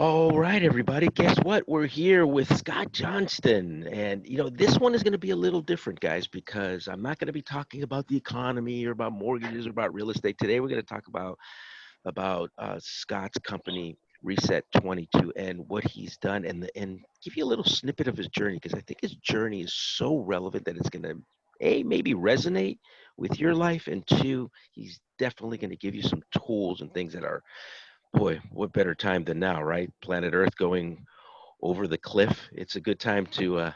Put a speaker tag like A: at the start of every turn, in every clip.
A: All right, everybody. Guess what? We're here with Scott Johnston. And, this one is going to be a little different, guys, because I'm not going to be talking about the economy or about mortgages or about real estate. Today, we're going to talk about Scott's company, Reset 22, and what he's done and give you a little snippet of his journey, because I think his journey is so relevant that it's going to, A, maybe resonate with your life, and two, he's definitely going to give you some tools and things that are, boy, what better time than now, right? Planet Earth going over the cliff. It's a good time to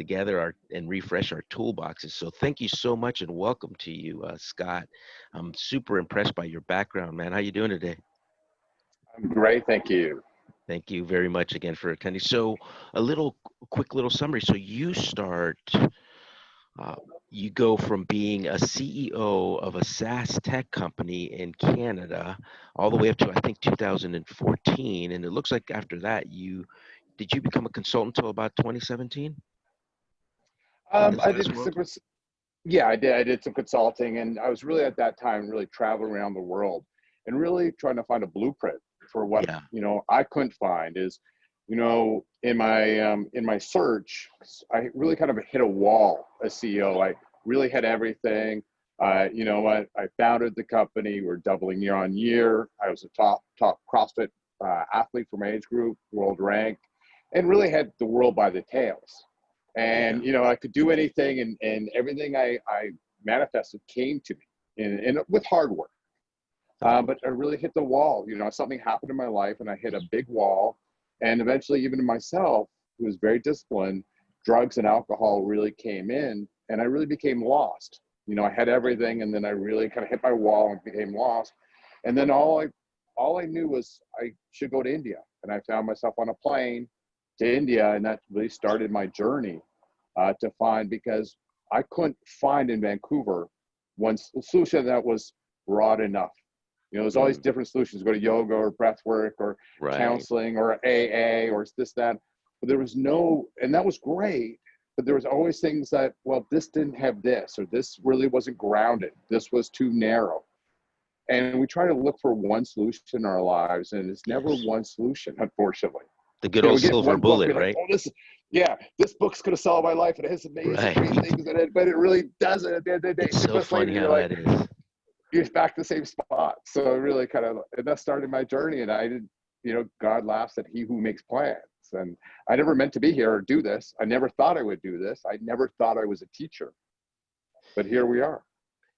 A: gather our and refresh our toolboxes. So thank you so much and welcome to you, Scott. I'm super impressed by your background, man. How you doing today?
B: I'm great, thank you.
A: Thank you very much again for attending. So a quick little summary. So uh, you go from being a CEO of a SaaS tech company in Canada all the way up to, I think, 2014. And it looks like after that, did you become a consultant until about 2017 in the
B: I
A: SaaS
B: did some,
A: world?
B: yeah, I did. I did some consulting, and I was really at that time really traveling around the world and really trying to find a blueprint for what
A: Yeah.
B: I couldn't find. Is in my search, I really kind of hit a wall as CEO. I really had everything. I founded the company. We're doubling year on year. I was a top CrossFit athlete for my age group, world ranked, and really had the world by the tails.
A: Yeah.
B: And I could do anything, and everything I manifested came to me, and with hard work.
A: Oh,
B: But I really hit the wall. Something happened in my life, and I hit a big wall. And eventually, even in myself, who was very disciplined, drugs and alcohol really came in, and I really became lost. I had everything, and then I really kind of hit my wall and became lost. And then all I knew was I should go to India, and I found myself on a plane to India, and that really started my journey to find, because I couldn't find in Vancouver one solution that was broad enough. There's always
A: mm,
B: different solutions. Go to yoga or breath work or
A: right.
B: counseling or AA or this, that. But there was no, and that was great. But there was always things that, well, this didn't have this, or this really wasn't grounded. This was too narrow. And we try to look for one solution in our lives, and it's never
A: Yes.
B: one solution, unfortunately.
A: The good old
B: We get
A: silver
B: one book,
A: bullet,
B: we're like,
A: right?
B: oh, this book's gonna solve my life. And it has amazing,
A: Right.
B: great things in it, but it really doesn't. At the end of the day,
A: It's
B: 6
A: so
B: months later,
A: funny
B: you're
A: how
B: like,
A: that is.
B: you're back to the same spot. So it really kind of, and that started my journey. And I did, God laughs at he who makes plans. And I never meant to be here or do this. I never thought I would do this. I never thought I was a teacher, but here we are.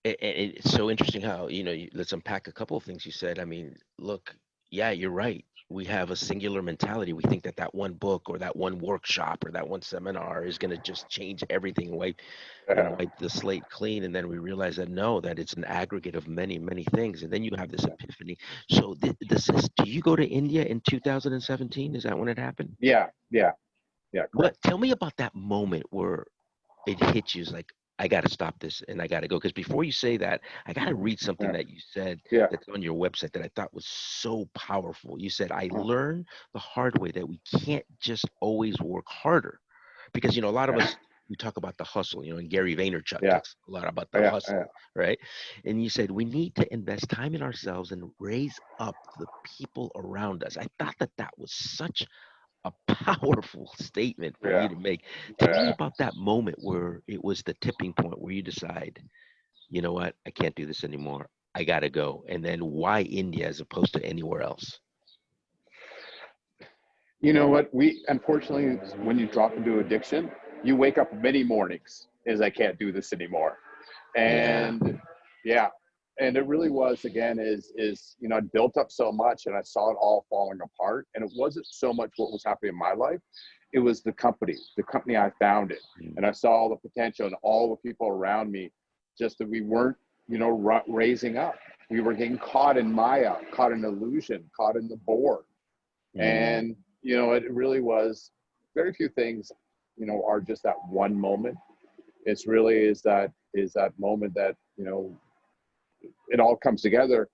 A: It's so interesting how, let's unpack a couple of things you said. I mean, look, yeah, you're right. We have a singular mentality. We think that that one book or that one workshop or that one seminar is going to just change everything,
B: Yeah.
A: wipe the slate clean. And then we realize that no, that it's an aggregate of many, many things. And then you have this epiphany. So do you go to India in 2017? Is that when it happened?
B: Yeah. Yeah. Yeah.
A: What,
B: Correct.
A: tell me about that moment where it hits you, is like, I got to stop this and I got to go. Because before you say that, I got to read something
B: Yeah.
A: that you said
B: Yeah.
A: that's on your website that I thought was so powerful. You said, I
B: Uh,
A: learned the hard way that we can't just always work harder. Because, a lot of
B: yeah.
A: us, we talk about the hustle, and Gary Vaynerchuk
B: Yeah.
A: talks a lot about the
B: Yeah. Yeah.
A: hustle, right? And you said, we need to invest time in ourselves and raise up the people around us. I thought that that was such a powerful statement for you
B: Yeah.
A: to make. Tell me
B: Yeah.
A: about that moment where it was the tipping point where you decide, you know what, I can't do this anymore. I gotta go. And then why India as opposed to anywhere else?
B: You know what? We unfortunately, when you drop into addiction, you wake up many mornings as I can't do this anymore.
A: Yeah.
B: And yeah, and it really was, again, is I built up so much, and I saw it all falling apart. And it wasn't so much what was happening in my life; it was the company I founded,
A: Mm.
B: and I saw all the potential and all the people around me. Just that we weren't, raising up. We were getting caught in Maya, caught in illusion, caught in the board.
A: Mm.
B: And it really was, very few things are just that one moment. It's really is that moment that it all comes together.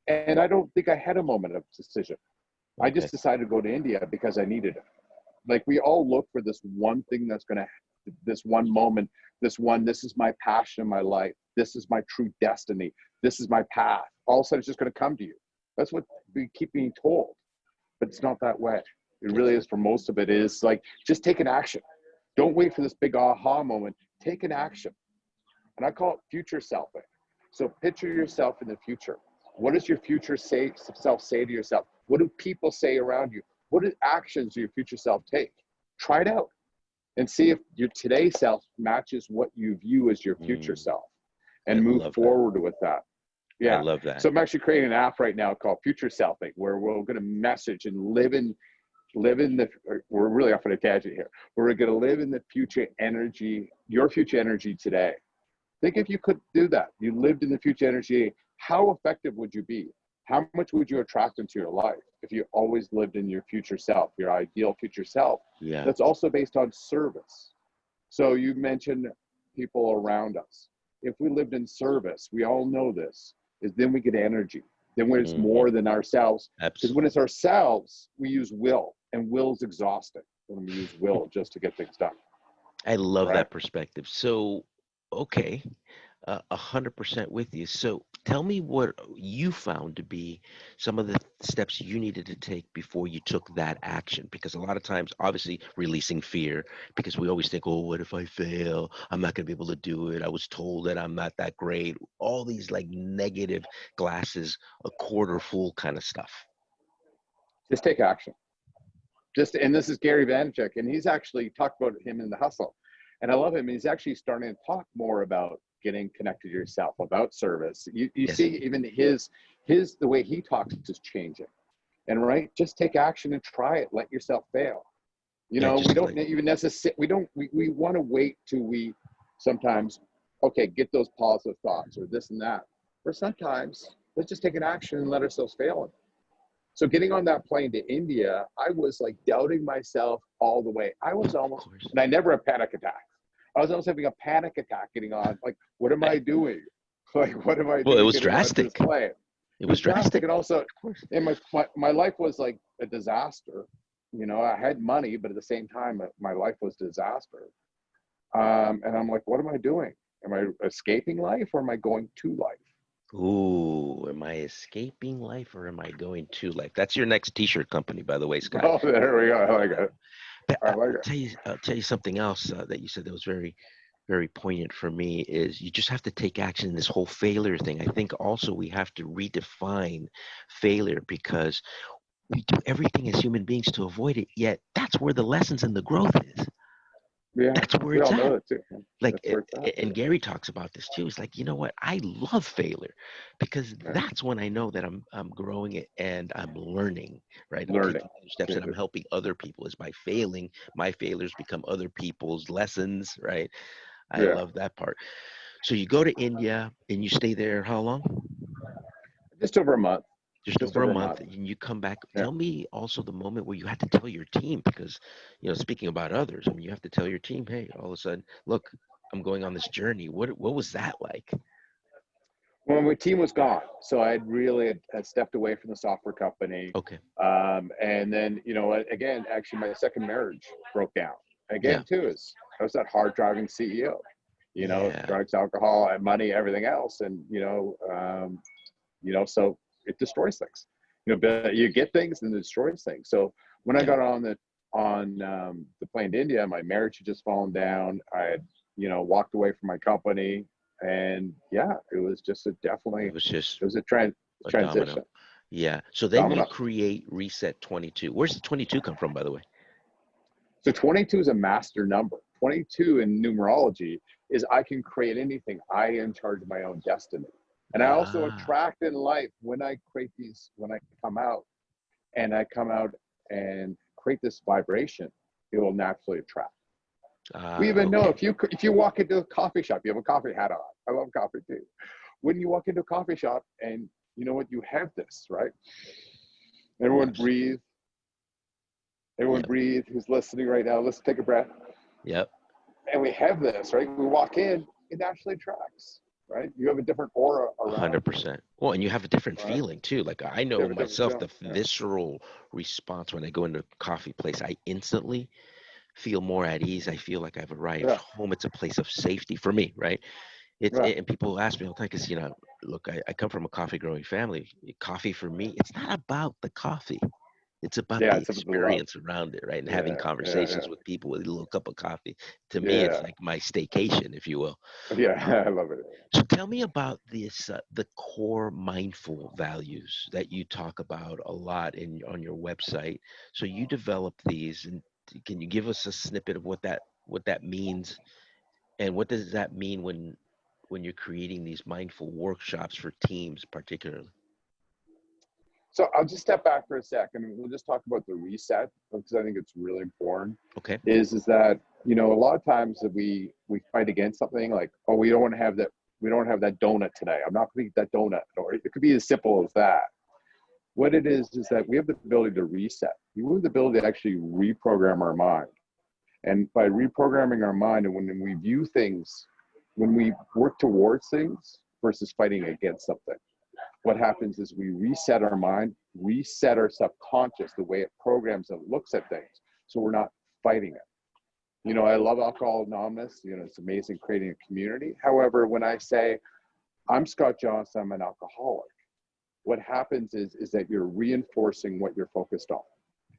B: And I don't think I had a moment of decision. I
A: Okay.
B: just decided to go to India because I needed it. Like, we all look for this one thing that's going to, this one moment, this is my passion in my life, this is my true destiny, this is my path. All of a sudden it's just going to come to you. That's what we keep being told. but it's not that way. It
A: It's
B: really is. For most of it is like, just take an action. Don't wait for this big aha moment. Take an action. And I call it future selfing. So picture yourself in the future. What does your future self say to yourself? What do people say around you? What actions do your future self take? Try it out and see if your today self matches what you view as your future
A: mm,
B: self,
A: I
B: and move
A: love that.
B: forward with that.
A: I
B: Yeah.
A: love that.
B: So I'm actually creating an app right now called Future Selfing, where we're going to message and live in the, we're really off on a tangent here. We're going to live in the future energy, your future energy today. Think if you could do that, you lived in the future energy, how effective would you be? How much would you attract into your life if you always lived in your future self, your ideal future self?
A: Yeah.
B: That's also based on service. So you mentioned people around us. If we lived in service, we all know this, is then we get energy. Then when it's
A: Hmm.
B: more than ourselves, because when
A: Absolutely.
B: it's ourselves, we use will, and will's exhausting when we use will just to get things done,
A: I love
B: right?
A: that perspective. So, okay, 100% with you. So, tell me what you found to be some of the steps you needed to take before you took that action. Because a lot of times, obviously, releasing fear, because we always think, oh, what if I fail? I'm not going to be able to do it. I was told that I'm not that great. All these like negative glasses, a quarter full kind of stuff.
B: Just take action. Just, and this is Gary Vaynerchuk, and he's actually talked about him in the hustle, and I love him. He's actually starting to talk more about getting connected to yourself, about service. You
A: Yes,
B: see, even his the way he talks is changing. And right, just take action and try it. Let yourself fail. You
A: yeah,
B: know, we
A: just
B: don't
A: like,
B: even necessarily, we want to wait till we sometimes, okay, get those positive thoughts or this and that. Or sometimes let's just take an action and let ourselves fail. So getting on that plane to India, I was like doubting myself all the way. I was
A: of
B: almost,
A: course.
B: and I never have panic attacks. I was almost having a panic attack getting on. Like, what am I
A: Hey,
B: doing? Like, what am I
A: well, it
B: doing
A: was
B: getting onto this
A: drastic.
B: plane?
A: It
B: It was
A: was
B: drastic.
A: drastic.
B: And also,
A: Of course.
B: and my life was like a disaster. You know, I had money, but at the same time, my life was disaster. And I'm like, what am I doing? Am I escaping life, or am I going to life?
A: Ooh, am I escaping life or am I going to life? That's your next t-shirt company, by the way, Scott.
B: Oh, there we go. I like
A: Uh,
B: it.
A: but
B: I like
A: I'll
B: it.
A: tell you something else that you said that was very, very poignant for me is you just have to take action in this whole failure thing. I think also we have to redefine failure because we do everything as human beings to avoid it, yet that's where the lessons and the growth is.
B: Yeah,
A: That's where
B: we
A: it's
B: all know
A: at.
B: that too.
A: Like
B: That's where it's at.
A: and Gary talks about this too. It's like, you know what? I love failure because
B: Yeah.
A: that's when I know that I'm growing it and I'm learning, right? I'm
B: Learning.
A: taking other steps
B: Yeah.
A: and I'm helping other people. Is by failing, my failures become other people's lessons, right? I
B: Yeah.
A: love that part. So you go to India and you stay there how long?
B: Just over a month.
A: Just
B: Just
A: over a
B: over a
A: month,
B: month.
A: and you come back.
B: Yeah.
A: Tell me also the moment where you had to tell your team because, speaking about others, I mean, you have to tell your team, hey, all of a sudden, look, I'm going on this journey. What was that like?
B: Well, my team was gone, so I had stepped away from the software company,
A: Okay.
B: and then again, actually, my second marriage broke down.
A: Yeah.
B: Again, too, is I was that hard driving CEO.
A: Yeah.
B: Drugs, alcohol, and money, everything else, and so it destroys things. But you get things and it destroys things. So when I
A: Yeah.
B: got on the plane to India, my marriage had just fallen down. I had walked away from my company, and yeah, it was just
A: It was just
B: it was a
A: a domino.
B: transition.
A: Yeah. So then you
B: Domino.
A: create Reset 22. Where's the 22 come from, by the way?
B: So 22 is a master number. 22 in numerology is I can create anything. I am in charge of my own destiny. And I also
A: Ah.
B: attract in life when I create these, when I come out and create this vibration, it will naturally attract. We
A: Ah.
B: even know
A: Okay.
B: if you walk into a coffee shop, you have a coffee hat on. I love coffee too. When you walk into a coffee shop and you know what, you have this, right? Everyone
A: Abs-
B: breathe. Everyone
A: Yep.
B: breathe. Who's listening right now? Let's take a breath.
A: Yep.
B: And we have this, right? We walk in, it naturally attracts, right? You have a different aura around you,
A: 100%. Well, and you have a different
B: right?
A: feeling too. Like I
B: You
A: know
B: have a different
A: myself,
B: feeling.
A: the
B: Yeah.
A: visceral response when I go into a coffee place, I instantly feel more at ease. I feel like I've arrived
B: Yeah.
A: home. It's a place of safety for me, right?
B: Yeah.
A: And people ask me all the time because look, I come from a coffee growing family. Coffee for me, it's not about the coffee. It's about
B: Yeah,
A: the
B: it's about the love.
A: experience around it, right? And having
B: Yeah, yeah,
A: conversations
B: yeah,
A: with people with a little cup of coffee. To me, it's
B: yeah,
A: like my staycation, if you will.
B: yeah. I love it.
A: So tell me about this, the core mindful values that you talk about a lot on your website. So you developed these, and can you give us a snippet of what that means, and what does that mean when you're creating these mindful workshops for teams, particularly?
B: So I'll just step back for a second and we'll just talk about the reset because I think it's really important.
A: Okay.
B: Is that a lot of times that we fight against something like, oh, we don't have that donut today. I'm not going to eat that donut, or it could be as simple as that. What it is that we have the ability to reset. We have the ability to actually reprogram our mind, and by reprogramming our mind, and when we view things, when we work towards things versus fighting against something, what happens is we reset our mind, reset our subconscious, the way it programs and looks at things. So we're not fighting it. I love Alcohol Anonymous. It's amazing creating a community. However, when I say I'm Scott Johnston, I'm an alcoholic, what happens is that you're reinforcing what you're focused on.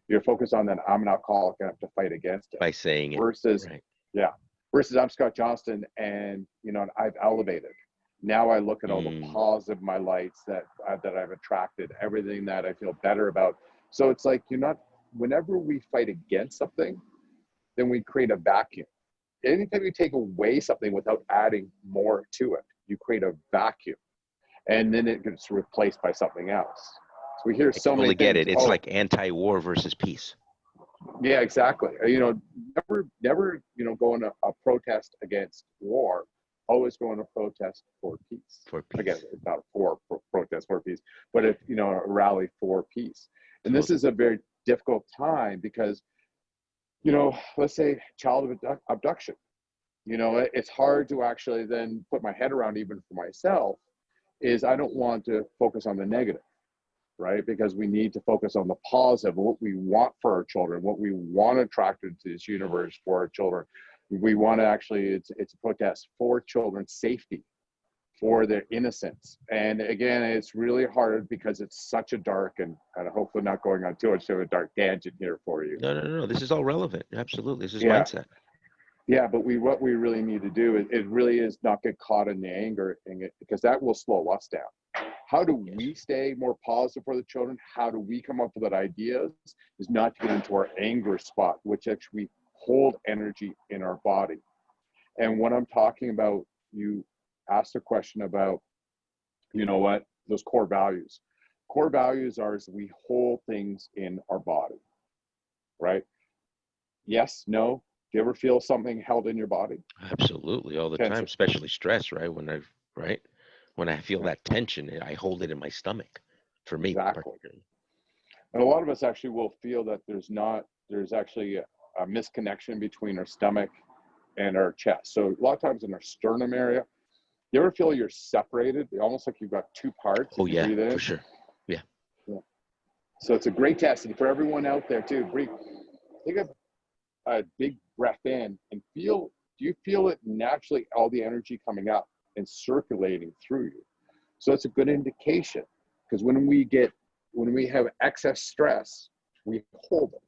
B: You're focused on that I'm an alcoholic and I have to fight against it.
A: By saying it,
B: Versus,
A: right?
B: yeah, versus I'm Scott Johnston and I've elevated. Now I look at all the
A: Mm,
B: positive my lights that I've attracted, everything that I feel better about. So it's like whenever we fight against something, then we create a vacuum. Anytime you take away something without adding more to it, you create a vacuum, and then it gets replaced by something else. So we hear
A: I
B: so many
A: totally get
B: things.
A: it. It's
B: Oh,
A: like anti-war versus peace.
B: yeah, exactly. Never, go on a protest against war. Always go on a protest for peace.
A: For
B: Again,
A: peace.
B: it's not protest for peace, but if a rally for peace. And this
A: Totally.
B: is a very difficult time because let's say child abduction. It's hard to actually then put my head around, even for myself. Is I don't want to focus on the negative, right? Because we need to focus on the positive, what we want for our children, what we want to attract into this universe for our children. We want to actually, it's a protest for children's safety, for their innocence. And again, it's really hard because it's such a dark and hopefully not going on too much of a dark tangent here for you.
A: No, no, no, no. This is all relevant. Absolutely. This is
B: Yeah.
A: mindset.
B: Yeah, but what we really need to do is it really is not get caught in the anger thing, because that will slow us down. How do
A: Yes.
B: we stay more positive for the children? How do we come up with ideas? Is not to get into our anger spot, which actually hold energy in our body. And what I'm talking about, you asked a question about, those core values. Core values are is we hold things in our body, right? Yes, no. Do you ever feel something held in your body?
A: Absolutely. All the time,
B: Tension.
A: especially stress, right? Right? When I feel
B: Yeah,
A: that tension, I hold it in my stomach, for me,
B: exactly.
A: particularly.
B: And a lot of us actually will feel that there's actually a misconnection between our stomach and our chest. So a lot of times in our sternum area, you ever feel you're separated, almost like you've got two parts
A: Oh,
B: as you
A: yeah,
B: breathe
A: for
B: in?
A: sure. Yeah.
B: Yeah. So it's a great test. And for everyone out there too, breathe, take a big breath in and do you feel it naturally, all the energy coming up and circulating through you? So it's a good indication, because when we have excess stress, we hold it.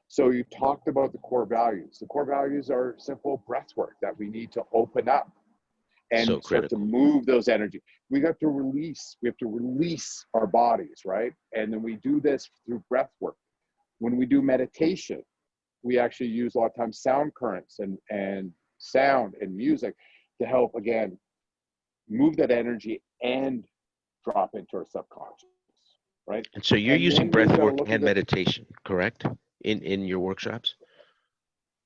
B: So you talked about the core values. The core values are simple breath work that we need to open up
A: So
B: and start to
A: critical.
B: move those energy. We have to release our bodies, right? And then we do this through breath work. When we do meditation, we actually use a lot of times sound currents and sound and music to help, again, move that energy and drop into our subconscious, right?
A: And so you're
B: And
A: using
B: then we've
A: breath
B: got to
A: work
B: look at
A: and meditation, correct? In your workshops?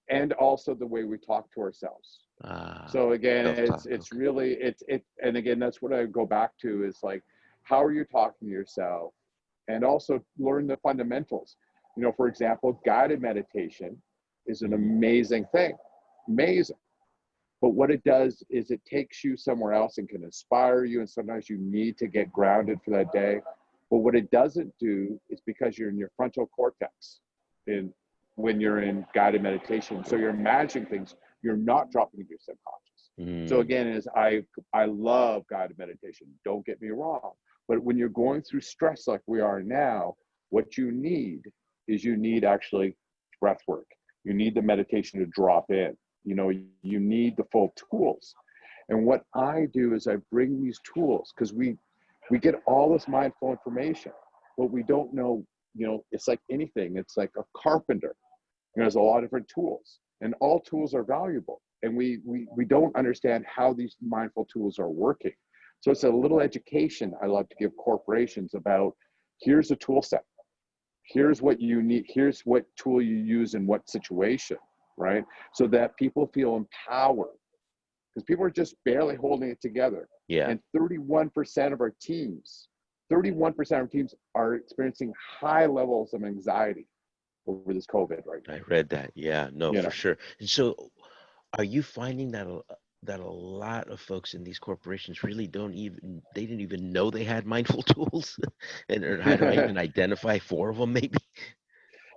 B: and also the way we talk to ourselves.
A: Ah,
B: So again,
A: self-talk.
B: it's
A: Okay.
B: really and again, that's what I go back to is like, how are you talking to yourself? And also learn the fundamentals. For example, guided meditation is an
A: Mhm.
B: amazing thing, amazing. But what it does is it takes you somewhere else and can inspire you. And sometimes you need to get grounded for that day. But what it doesn't do is, because you're in your frontal cortex in when you're in guided meditation. So you're imagining things, you're not dropping into your subconscious. So
A: Mm,
B: again, is I love guided meditation. Don't get me wrong. But when you're going through stress like we are now, what you need is you need actually breath work. You need the meditation to drop in. You know, you need the full tools. And what I do is I bring these tools because we get all this mindful information, but we don't know, you know, it's like anything. It's like a carpenter. You know, there's a lot of different tools, and all tools are valuable. And we don't understand how these mindful tools are working. So it's a little education I love to give corporations about, here's a tool set. Here's what you need. Here's what tool you use in what situation, right? So that people feel empowered, because people are just barely holding it together.
A: Yeah.
B: And 31% of our teams, 31% of teams are experiencing high levels of anxiety over this COVID right now.
A: I read that. Yeah, no,
B: You
A: for
B: know,
A: sure. And so are you finding that that a lot of folks in these corporations really don't even they didn't even know they had mindful tools and or how do I even identify four of them maybe?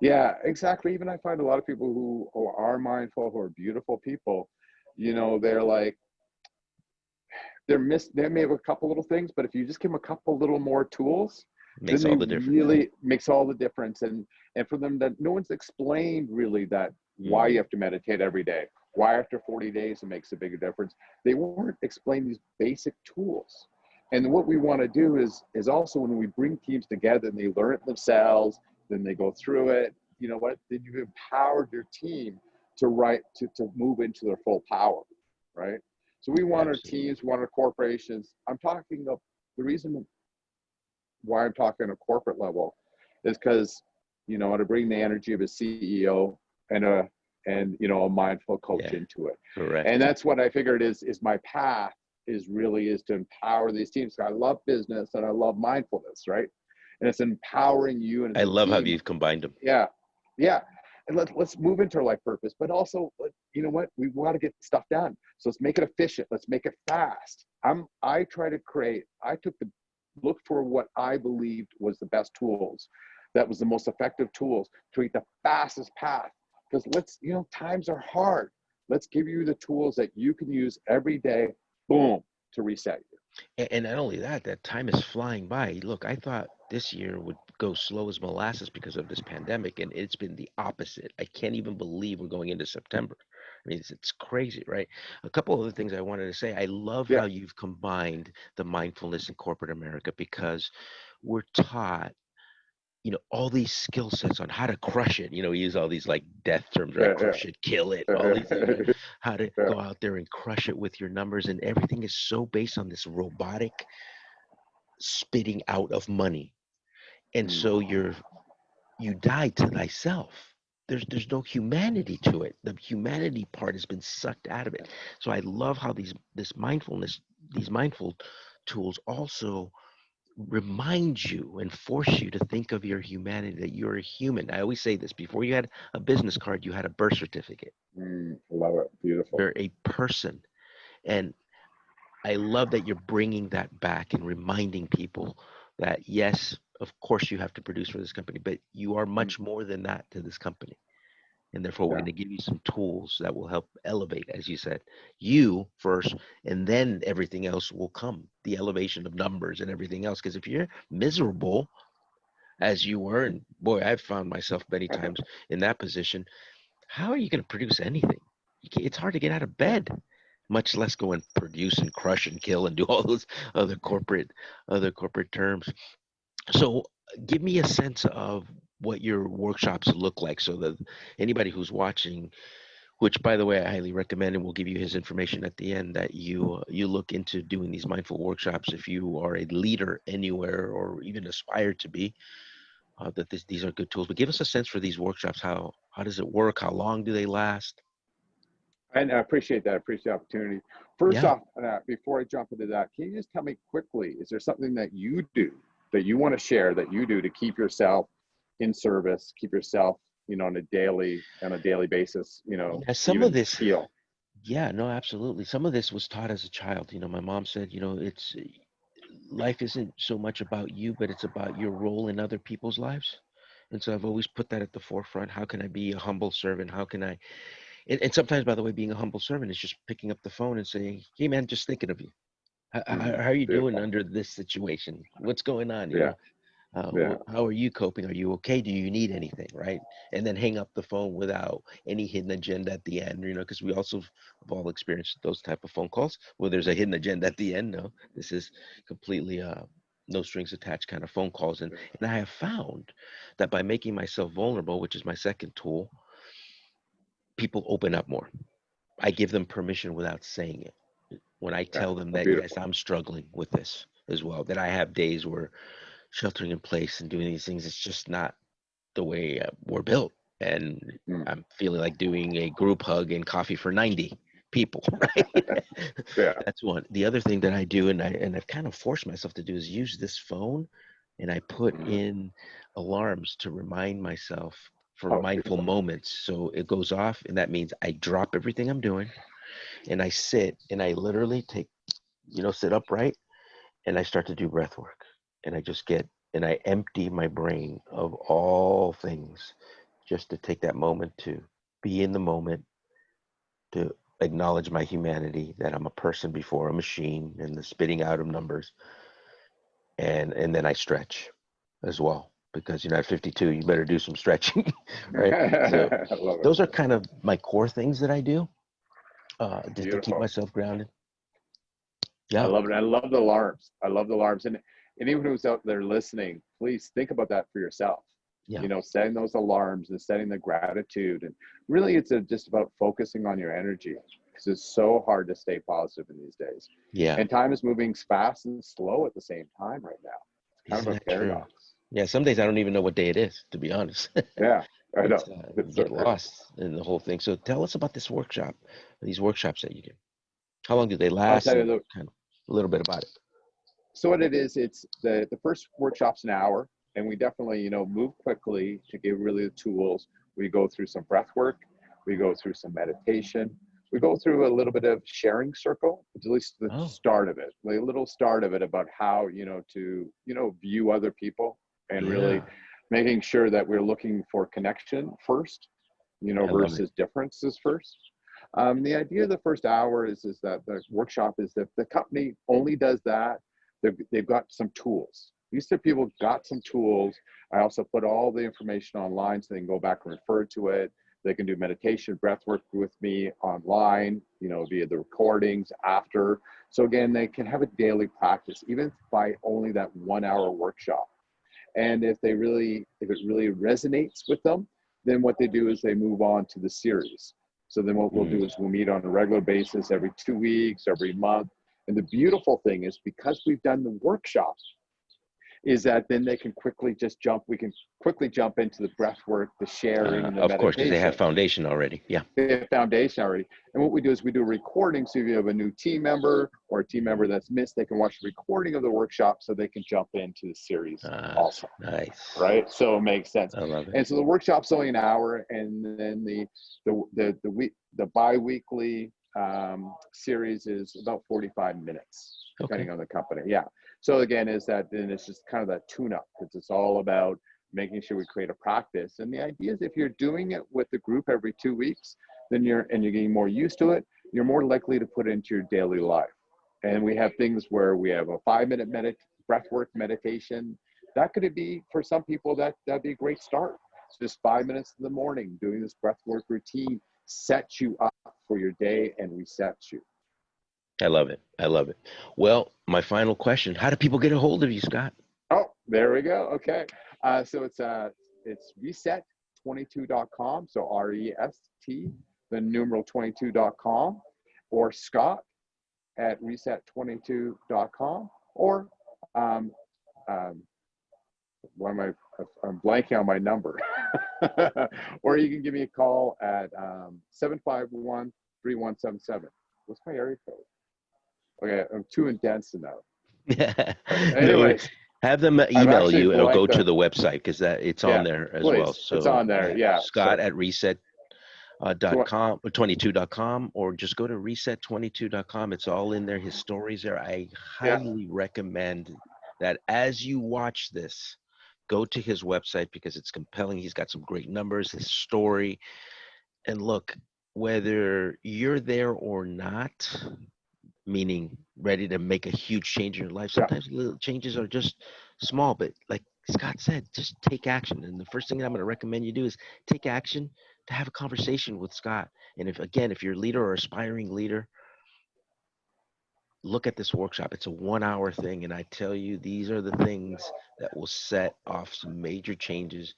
B: yeah, exactly. Even I find a lot of people who are mindful, who are beautiful people, you know, they're like, they may have a couple little things, but if you just give them a couple little more tools, then
A: Makes
B: they
A: all the difference.
B: really makes all the difference. And for them, that no one's explained really that why you
A: Mm,
B: have to meditate every day, why after 40 days it makes a bigger difference. They weren't explaining these basic tools. And what we want to do is also when we bring teams together and they learn it themselves, then they go through it, you know what, then you've empowered your team to move into their full power, right? So we want our
A: absolutely.
B: teams, we want our corporations. I'm talking of the reason why I'm talking on a corporate level is because, you know, to bring the energy of a CEO and a mindful coach
A: Yeah,
B: into it. And
A: correct.
B: that's what I figured is my path is to empower these teams. So I love business and I love mindfulness, right? And it's empowering you and as
A: I
B: a
A: love how
B: team.
A: you've combined them.
B: Yeah. Yeah. And let's move into our life purpose, but also, you know what, we want to get stuff done. So let's make it efficient. Let's make it fast. I try to create, I took the look for what I believed was the best tools, that was the most effective tools to create the fastest path. Because times are hard. Let's give you the tools that you can use every day, boom, to reset you.
A: And not only that, that time is flying by. Look, I thought this year would go slow as molasses because of this pandemic, and it's been the opposite. I can't even believe we're going into September. I mean, it's crazy, right? A couple other things I wanted to say. I love how
B: Yeah,
A: you've combined the mindfulness in corporate America because we're taught all these skill sets on how to crush it. We use all these like death terms, right?
B: yeah,
A: Crush it, kill it, all these things, right?
B: yeah.
A: How to
B: Yeah.
A: go out there and crush it with your numbers, and everything is so based on this robotic spitting out of money. And
B: Mm,
A: so you die to thyself. There's no humanity to it. The humanity part has been sucked out of it. So I love how these mindful tools also remind you and force you to think of your humanity, that you're a human. I always say this: before you had a business card, you had a birth certificate.
B: love it. Beautiful.
A: You're a person. And I love that you're bringing that back and reminding people that, yes, of course you have to produce for this company, but you are
B: Mm,
A: much more than that to this company. And therefore, we're
B: yeah.
A: going to give you some tools that will help elevate, as you said, you first, and then everything else will come, the elevation of numbers and everything else. Because if you're miserable, as you were, and boy, I've found myself many times in that position, how are you going to produce anything? It's hard to get out of
B: Yeah.
A: bed, much less go and produce and crush and kill and do all those other corporate other corporate terms. So give me a sense of what your workshops look like so that anybody who's watching, which by the way I highly recommend, and we'll give you his information at the end, that you look into doing these mindful workshops if you are a leader anywhere or even aspire to be, these are good tools. But give us a sense for these workshops. How does it work? How long do they last?
B: And I appreciate that. I appreciate the opportunity. First
A: Yeah.
B: off, before I jump into that, can you just tell me quickly, is there something that you do that you want to share that you do to keep yourself in service, keep yourself, on a daily basis,
A: Yeah, some of
B: even
A: this,
B: heal?
A: yeah, no, absolutely. Some of this was taught as a child. My mom said, it's life isn't so much about you, but it's about your role in other people's lives. And so I've always put that at the forefront. How can I be a humble servant? How can I, and sometimes, by the way, being a humble servant is just picking up the phone and saying, hey, man, just thinking of you. How are you doing
B: Beautiful.
A: under this situation? What's going on?
B: Yeah. Yeah.
A: How are you coping? Are you okay? Do you need anything? Right? And then hang up the phone without any hidden agenda at the end, because we also have all experienced those type of phone calls where there's a hidden agenda at the end. No, this is completely no strings attached kind of phone calls. And I have found that by making myself vulnerable, which is my second tool, people open up more. I give them permission without saying it. When I
B: Yeah.
A: tell them
B: Oh,
A: that, yes,
B: beautiful.
A: I'm struggling with this as well, that I have days where sheltering in place and doing these things, it's just not the way we're built. And
B: Mm.
A: I'm feeling like doing a group hug and coffee for 90 people, right?
B: Yeah.
A: That's one. The other thing that I do, and I've kind of forced myself to do, is use this phone, and I put
B: Mm.
A: in alarms to remind myself for
B: Oh,
A: mindful
B: beautiful.
A: moments. So it goes off, and that means I drop everything I'm doing, and I sit, and I literally take, sit upright, and I start to do breath work, and I empty my brain of all things, just to take that moment to be in the moment, to acknowledge my humanity, that I'm a person before a machine, and the spitting out of numbers, and then I stretch as well, because at 52 you better do some stretching, right? So
B: I love it.
A: those are kind of my core things that I do, just to keep
B: Beautiful.
A: myself grounded.
B: I
A: Yeah,
B: love it. I love the alarms. I love the alarms. And anyone who's out there listening, please think about that for yourself.
A: yeah,
B: Setting those alarms and setting the gratitude. And really, it's just about focusing on your energy, because it's so hard to stay positive in these days.
A: yeah.
B: And time is moving fast and slow at the same time right now. It's kind of
A: Isn't
B: a
A: that true?
B: paradox.
A: Yeah, some days I don't even know what day it is, to be honest.
B: Yeah, I know.
A: It's you
B: It's so
A: get
B: true.
A: lost in the whole thing. So tell us about this workshop, these workshops that you do. How long do they
B: I'll
A: last,
B: tell you,
A: and kind of a little bit about it?
B: so what it is, it's the first workshop's an hour, and we definitely move quickly to give really the tools. We go through some breath work, we go through some meditation, we go through a little bit of sharing circle, at least the
A: Oh,
B: start of it, like a little start of it, about how to view other people, and really
A: yeah,
B: making sure that we're looking for connection first,
A: I love it.
B: versus differences first. The idea of the first hour is that the workshop is that the company only does that. They've got some tools. These two people got some tools. I also put all the information online so they can go back and refer to it. They can do meditation, breath work with me online, via the recordings after. So again, they can have a daily practice, even by only that 1 hour workshop. And if it really resonates with them, then what they do is they move on to the series. So then what we'll
A: Mm,
B: do is we'll meet on a regular basis every 2 weeks, every month. And the beautiful thing is, because we've done the workshops, is that then they can quickly we can quickly jump into the breath work, the sharing, and the
A: of course, because they have
B: meditation.
A: foundation already. Yeah.
B: The foundation already. And what we do is we do a recording. So if you have a new team member or a team member that's missed, they can watch the recording of the workshop so they can jump into the series also.
A: Nice.
B: Right. So it makes sense.
A: I love it.
B: And so the workshop's only an hour, and then the bi-weekly series is about 45 minutes,
A: Okay.
B: depending on the company. Yeah. So again, then it's just kind of that tune-up, because it's all about making sure we create a practice. And the idea is, if you're doing it with the group every 2 weeks, then you're getting more used to it, you're more likely to put it into your daily life. And we have things where we have a 5-minute breath work meditation. That could be, for some people, that'd be a great start. It's just 5 minutes in the morning doing this breath work routine sets you up for your day and resets you.
A: I love it. I love it. Well, my final question: how do people get a hold of you, Scott?
B: Oh, there we go. Okay. So it's reset22.com. So REST, the numeral 22.com, or Scott at reset22.com, or um, um, I'm blanking on my number. Or you can give me a call at 751-3177. What's my area code? Okay, I'm too intense to know.
A: No,
B: Anyways,
A: have them
B: I've
A: email
B: actually
A: you or go
B: blanked
A: to
B: on.
A: the website, because it's on
B: Yeah,
A: there as well.
B: please. It's
A: So
B: on there. Yeah.
A: Scott
B: So
A: at reset dot com or 22.com, or just go to reset22.com. It's all in there. His stories there. I
B: yeah,
A: highly recommend that as you watch this, go to his website, because it's compelling. He's got some great numbers, his story. And look, whether you're there or not, meaning ready to make a huge change in your life,
B: yeah,
A: sometimes little changes are just small, but like Scott said, just take action. And the first thing that I'm going to recommend you do is take action to have a conversation with Scott. And if, again, if you're a leader or aspiring leader, look at this workshop. It's a 1 hour thing. And I tell you, these are the things that will set off some major changes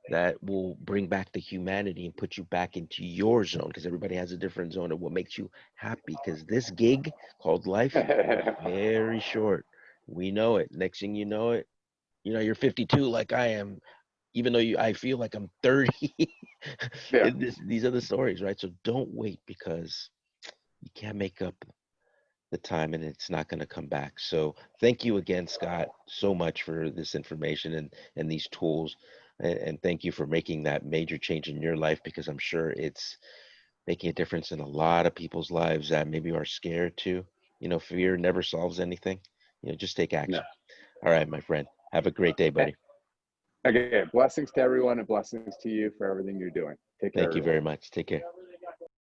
A: that will bring back the humanity and put you back into your zone, because everybody has a different zone of what makes you happy. Because this gig called life is very short. We know it. Next thing you know, you're 52 like I am, even though I feel like I'm 30.
B: Yeah.
A: These are the stories, right? So don't wait, because you can't make up the time and it's not going to come back. So thank you again, Scott, so much for this information and these tools. And thank you for making that major change in your life, because I'm sure it's making a difference in a lot of people's lives that maybe are scared to. You know, fear never solves anything. You know, just take
B: No.
A: action. All right, my friend. Have a great day, buddy.
B: Okay. Blessings to everyone and blessings to you for everything you're doing. Take care,
A: Thank you
B: everyone.
A: very much. Take care.